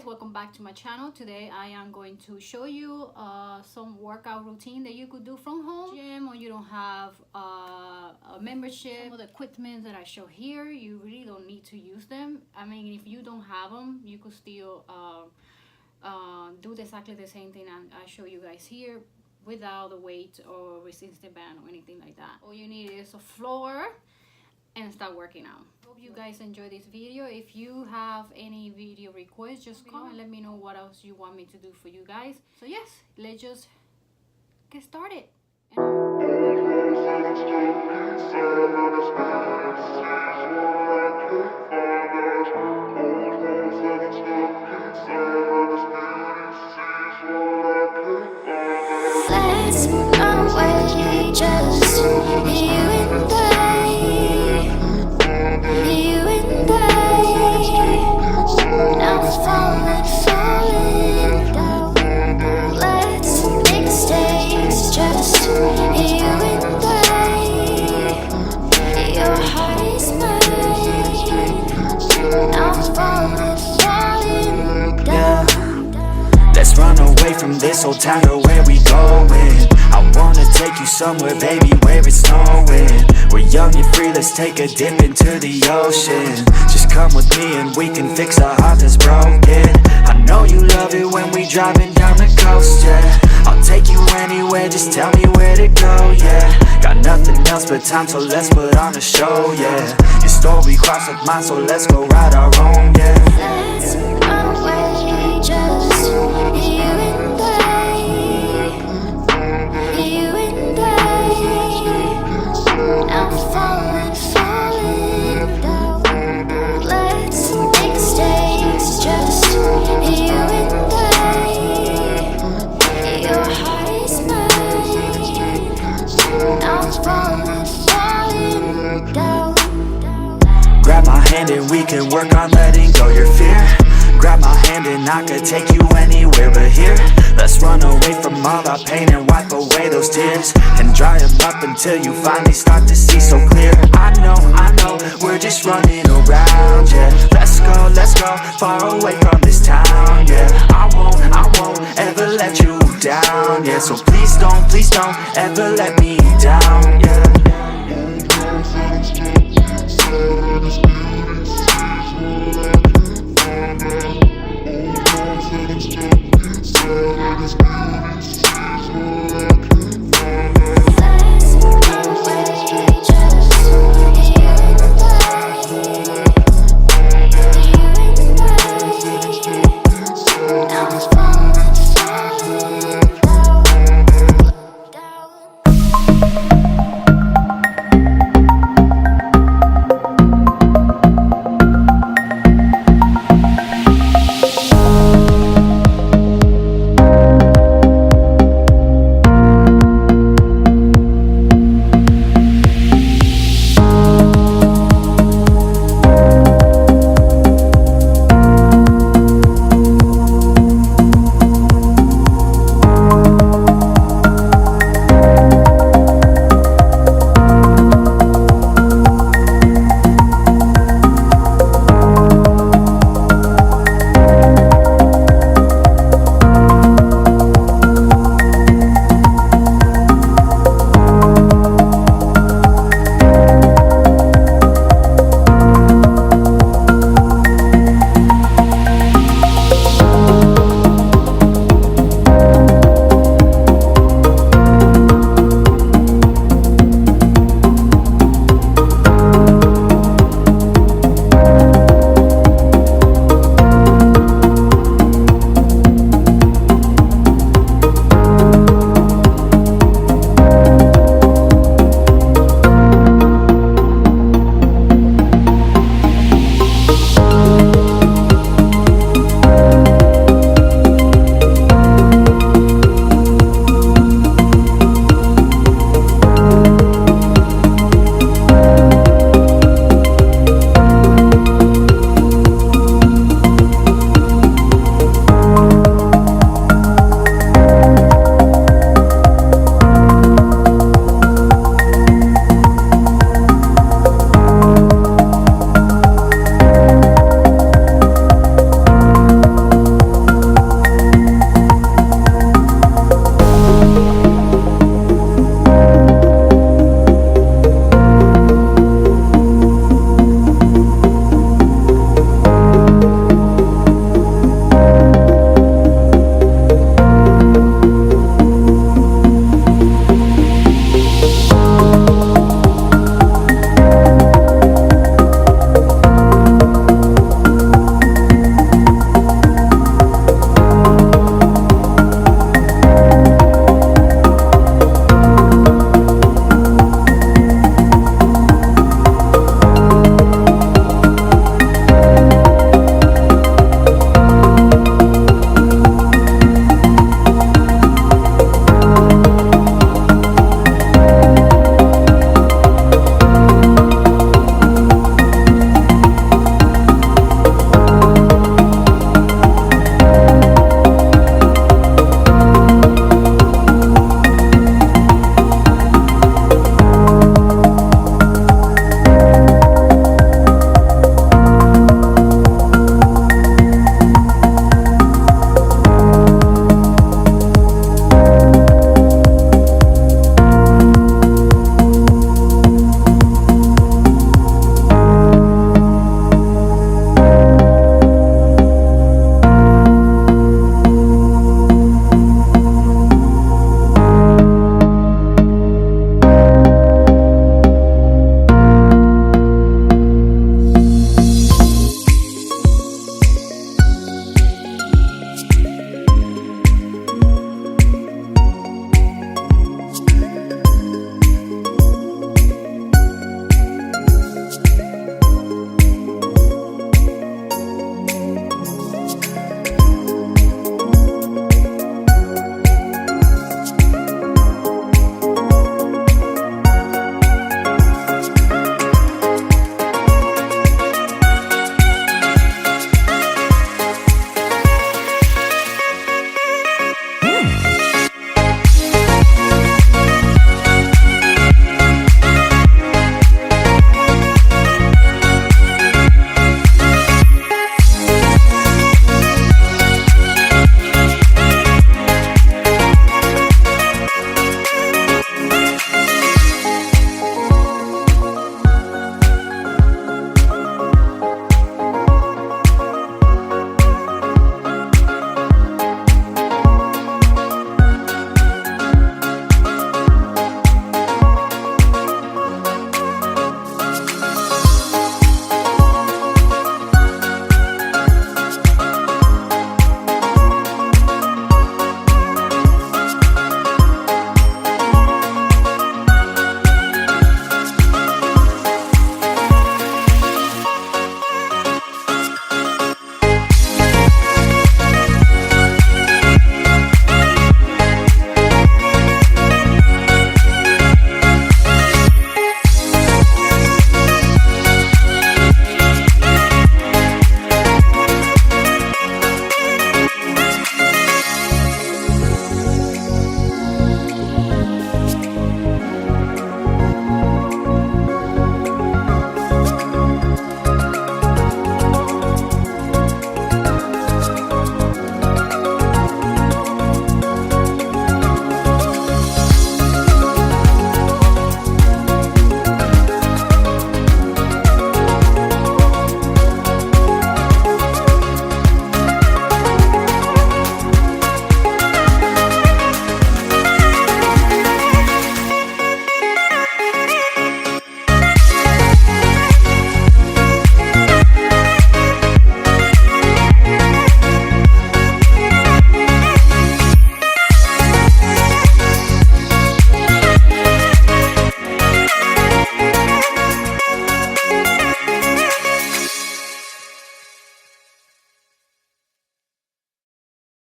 guys, welcome back to my channel. Today I am going to show you some workout routine that you could do from home, gym, or you don't have a membership. Some of the equipment that I show here, you really don't need to use them. I mean, if you don't have them, you could still do exactly the same thing I show you guys here without the weight or resistance band or anything like that. All you need is a floor and start working out. Hope you guys enjoy this video. If you have any video requests, just comment and let me know what else you want me to do for you guys. So yes, let's just get started. Let's run away, just you and I, you and I. Now falling down. Let's make mistakes, just you and I. Your heart is mine. Now falling down. Let's run away from this old town to where we going. I wanna take you somewhere, baby, where it's snowing. We're young and free, let's take a dip into the ocean. Just come with me and we can fix a heart that's broken. I know you love it when we driving down the coast, yeah. I'll take you anywhere, just tell me where to go, yeah. Got nothing else but time, so let's put on a show, yeah. Your story crossed with mine, so let's go ride our own, yeah. Let's run away, just you and I, you and I. Now falling down. Let's make mistakes, just you and I. Your heart is mine. Now falling down. Grab my hand and we can work on letting go your fear. Grab my hand and I could take you anywhere but here. Let's run away from all our pain and wipe away those tears, and dry them up until you finally start to see so clear. I know, we're just running around, yeah. Let's go, far away from this town, yeah. I won't ever let you down, yeah. So please don't ever let me down, yeah.